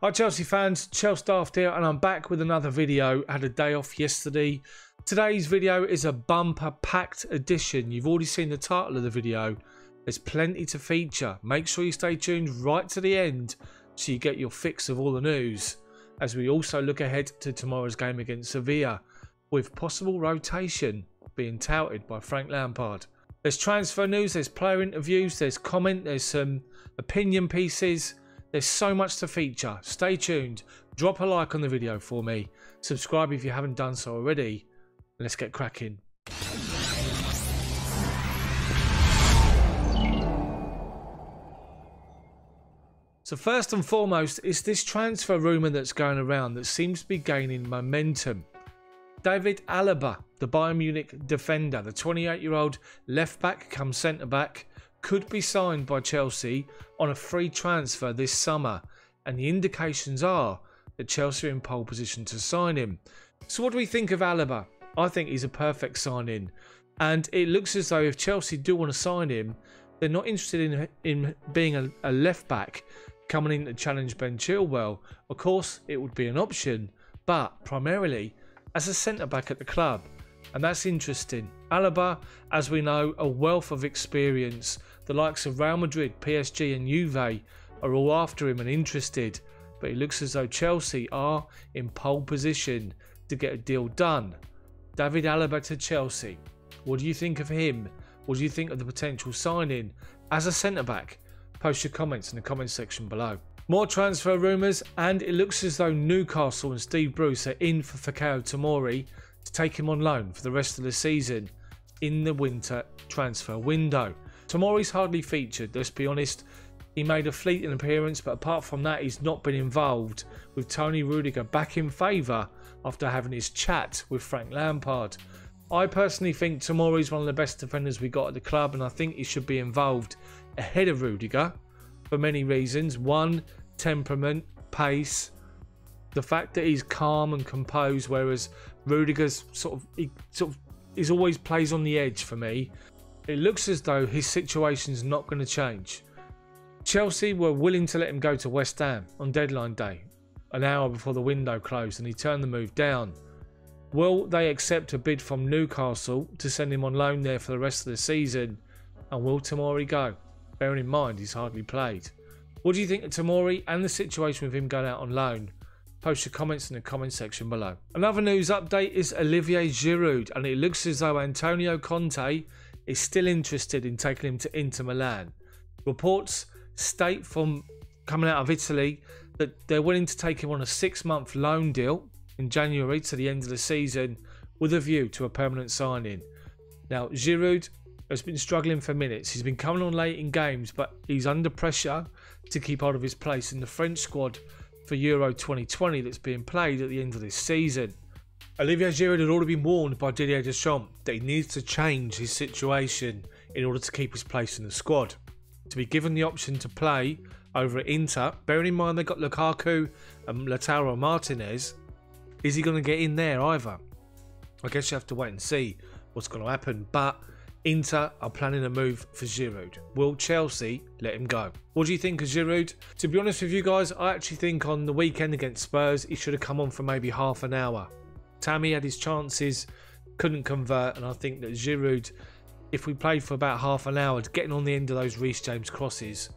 Hi Chelsea fans, Chels Daft here, and I'm back with another video. I had a day off yesterday. Today's video is a bumper packed edition. You've already seen the title of the video. There's plenty to feature. Make sure you stay tuned right to the end so you get your fix of all the news, as we also look ahead to tomorrow's game against Sevilla, with possible rotation being touted by Frank Lampard. There's transfer news, there's player interviews, there's comment, there's some opinion pieces. There's so much to feature. Stay tuned. Drop a like on the video for me. Subscribe if you haven't done so already. And let's get cracking. So first and foremost, it's this transfer rumour that's going around that seems to be gaining momentum. David Alaba, the Bayern Munich defender, the 28-year-old left-back come centre-back, could be signed by Chelsea on a free transfer this summer, and the indications are that Chelsea are in pole position to sign him. So what do we think of Alaba? I think he's a perfect sign-in, and it looks as though if Chelsea do want to sign him, they're not interested in being a left-back coming in to challenge Ben Chilwell. Of course, it would be an option, but primarily as a centre-back at the club. And that's interesting. Alaba, as we know, a wealth of experience. The likes of Real Madrid, PSG and Juve are all after him and interested. But it looks as though Chelsea are in pole position to get a deal done. David Alaba to Chelsea. What do you think of him? What do you think of the potential signing as a centre-back? Post your comments in the comments section below. More transfer rumours, and it looks as though Newcastle and Steve Bruce are in for Fikayo Tomori to take him on loan for the rest of the season in the winter transfer window. Tomori's hardly featured, let's be honest. He made a fleeting appearance, but apart from that, he's not been involved, with Tony Rudiger back in favour after having his chat with Frank Lampard. I personally think Tomori's one of the best defenders we got at the club, and I think he should be involved ahead of Rudiger for many reasons. One, temperament, pace, the fact that he's calm and composed, whereas Rudiger's he always plays on the edge for me. It looks as though his situation's not going to change. Chelsea were willing to let him go to West Ham on deadline day, an hour before the window closed, and he turned the move down. Will they accept a bid from Newcastle to send him on loan there for the rest of the season? And will Tomori go? Bearing in mind he's hardly played. What do you think of Tomori and the situation with him going out on loan? Post your comments in the comment section below. Another news update is Olivier Giroud, and it looks as though Antonio Conte is still interested in taking him to Inter Milan. Reports state from coming out of Italy that they're willing to take him on a 6-month loan deal in January to the end of the season with a view to a permanent signing. Now, Giroud has been struggling for minutes. He's been coming on late in games, but he's under pressure to keep hold of his place in the French squad for Euro 2020 that's being played at the end of this season. Olivier Giroud had already been warned by Didier Deschamps that he needs to change his situation in order to keep his place in the squad. To be given the option to play over at Inter, bearing in mind they got Lukaku and Lautaro Martinez, is he going to get in there either? I guess you have to wait and see what's going to happen, but Inter are planning a move for Giroud. Will Chelsea let him go? What do you think of Giroud? To be honest with you guys, I actually think on the weekend against Spurs, he should have come on for maybe half an hour. Tammy had his chances, couldn't convert, and I think that Giroud, if we played for about half an hour, getting on the end of those Reece James crosses,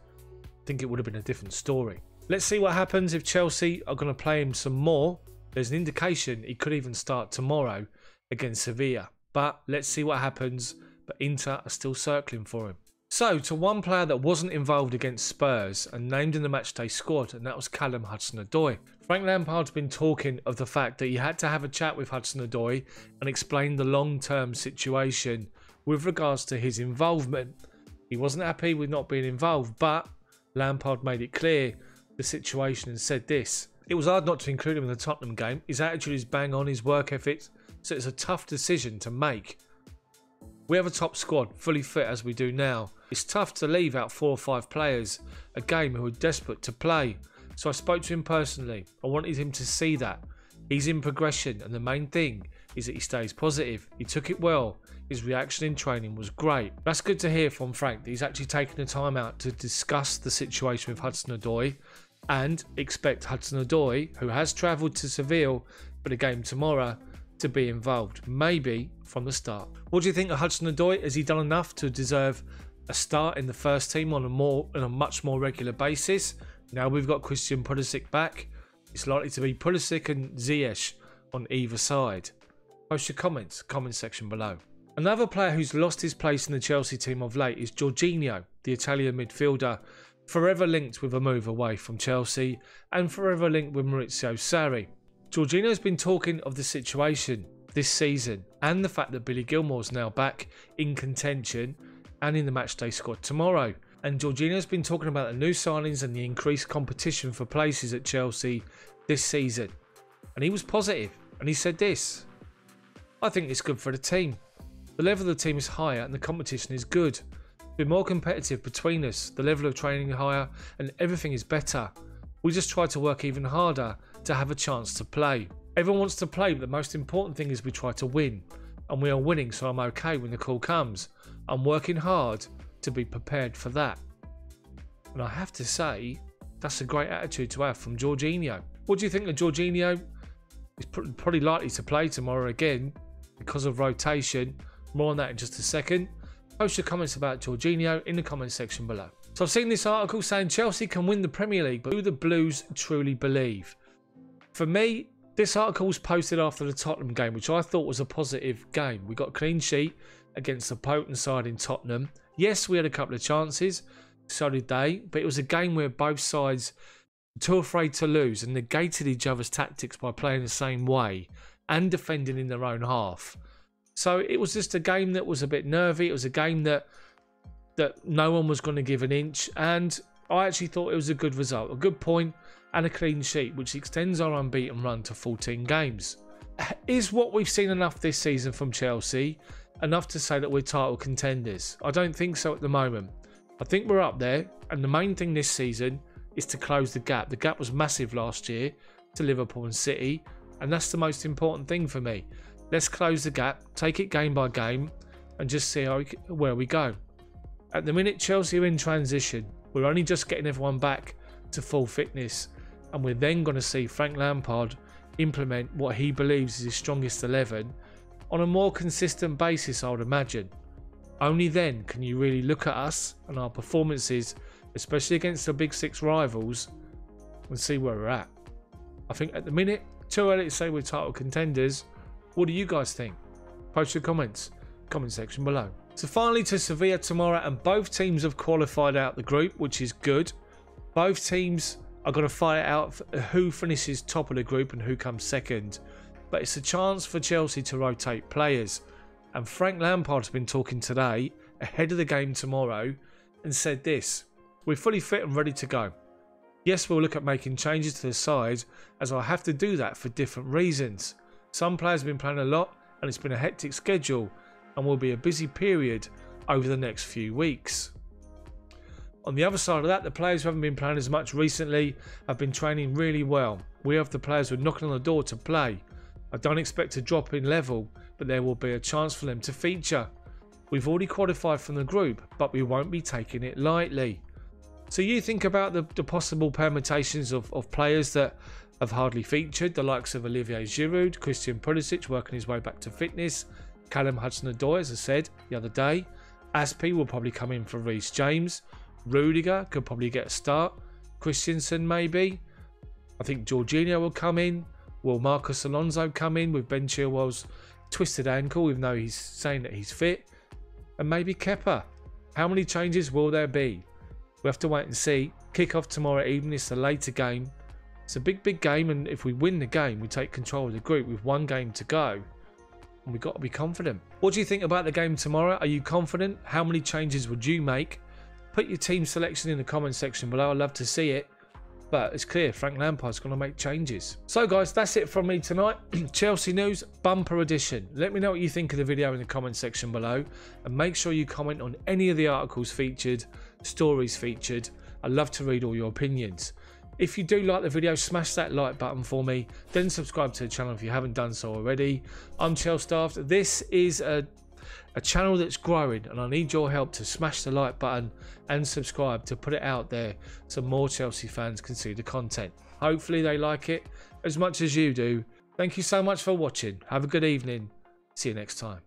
I think it would have been a different story. Let's see what happens if Chelsea are going to play him some more. There's an indication he could even start tomorrow against Sevilla, but let's see what happens. But Inter are still circling for him. So, to one player that wasn't involved against Spurs and named in the matchday squad, and that was Callum Hudson-Odoi. Frank Lampard's been talking of the fact that he had to have a chat with Hudson-Odoi and explain the long-term situation with regards to his involvement. He wasn't happy with not being involved, but Lampard made it clear the situation and said this: it was hard not to include him in the Tottenham game. His attitude is bang on, his work ethic, so it's a tough decision to make. We have a top squad, fully fit as we do now. It's tough to leave out 4 or 5 players a game who are desperate to play. So I spoke to him personally. I wanted him to see that. He's in progression, and the main thing is that he stays positive. He took it well. His reaction in training was great. That's good to hear from Frank, that he's actually taken the time out to discuss the situation with Hudson-Odoi and expect Hudson-Odoi, who has travelled to Seville for the game tomorrow, to be involved, maybe from the start. What do you think of Hudson-Odoi? Has he done enough to deserve a start in the first team on a much more regular basis? Now we've got Christian Pulisic back. It's likely to be Pulisic and Ziyech on either side. Post your comments, comment section below. Another player who's lost his place in the Chelsea team of late is Jorginho, the Italian midfielder, forever linked with a move away from Chelsea and forever linked with Maurizio Sarri. Jorginho's been talking of the situation this season and the fact that Billy Gilmour's now back in contention and in the matchday squad tomorrow. And Jorginho's been talking about the new signings and the increased competition for places at Chelsea this season. And he was positive, and he said this: "I think it's good for the team. The level of the team is higher and the competition is good. We're more competitive between us, the level of training is higher and everything is better. We just try to work even harder to have a chance to play. Everyone wants to play, but the most important thing is we try to win. And we are winning, so I'm okay when the call comes. I'm working hard to be prepared for that." And I have to say, that's a great attitude to have from Jorginho. What do you think of Jorginho? He's probably likely to play tomorrow again because of rotation. More on that in just a second. Post your comments about Jorginho in the comment section below. So I've seen this article saying Chelsea can win the Premier League, but do the Blues truly believe? For me, this article was posted after the Tottenham game, which I thought was a positive game. We got a clean sheet against a potent side in Tottenham. Yes, we had a couple of chances, so did they, but it was a game where both sides were too afraid to lose and negated each other's tactics by playing the same way and defending in their own half. So it was just a game that was a bit nervy. It was a game that no one was going to give an inch, and I actually thought it was a good result, a good point and a clean sheet, which extends our unbeaten run to 14 games. Is what we've seen enough this season from Chelsea enough to say that we're title contenders? I don't think so at the moment. I think we're up there, and the main thing this season is to close the gap. The gap was massive last year to Liverpool and City, and that's the most important thing for me. Let's close the gap, take it game by game, and just see where we go. At the minute, Chelsea are in transition. We're only just getting everyone back to full fitness, and we're then going to see Frank Lampard implement what he believes is his strongest 11 on a more consistent basis, I would imagine. Only then can you really look at us and our performances, especially against the big six rivals, and see where we're at. I think at the minute, too early to say we're title contenders. What do you guys think? Post your comments, comment section below. So finally to Sevilla tomorrow, and both teams have qualified out the group, which is good. Both teams are going to fight out who finishes top of the group and who comes second. But it's a chance for Chelsea to rotate players. And Frank Lampard's been talking today, ahead of the game tomorrow, and said this: "We're fully fit and ready to go. Yes, we'll look at making changes to the side, as I have to do that for different reasons. Some players have been playing a lot, and it's been a hectic schedule, and will be a busy period over the next few weeks." On the other side of that, the players who haven't been playing as much recently have been training really well. We have the players who are knocking on the door to play. I don't expect a drop in level, but there will be a chance for them to feature. We've already qualified from the group, but we won't be taking it lightly. So you think about the possible permutations of players that have hardly featured, the likes of Olivier Giroud, Christian Pulisic working his way back to fitness, Callum Hudson-Odoi, as I said the other day. Aspi will probably come in for Reece James. Rudiger could probably get a start. Christensen maybe. I think Jorginho will come in. Will Marcos Alonso come in with Ben Chilwell's twisted ankle, even though he's saying that he's fit? And maybe Kepa. How many changes will there be? We have to wait and see. Kick off tomorrow evening. It's a later game. It's a big game, and if we win the game, we take control of the group with one game to go. And we've got to be confident. What do you think about the game tomorrow? Are you confident? How many changes would you make? Put your team selection in the comment section below. I'd love to see it. But it's clear Frank Lampard's going to make changes. So guys, that's it from me tonight. Chelsea news, bumper edition. Let me know what you think of the video in the comment section below. And make sure you comment on any of the articles featured, stories featured. I'd love to read all your opinions. If you do like the video, smash that like button for me. Then subscribe to the channel if you haven't done so already. I'm Chels Daft. This is a a channel that's growing, and I need your help to smash the like button and subscribe to put it out there so more Chelsea fans can see the content. Hopefully they like it as much as you do. Thank you so much for watching. Have a good evening. See you next time.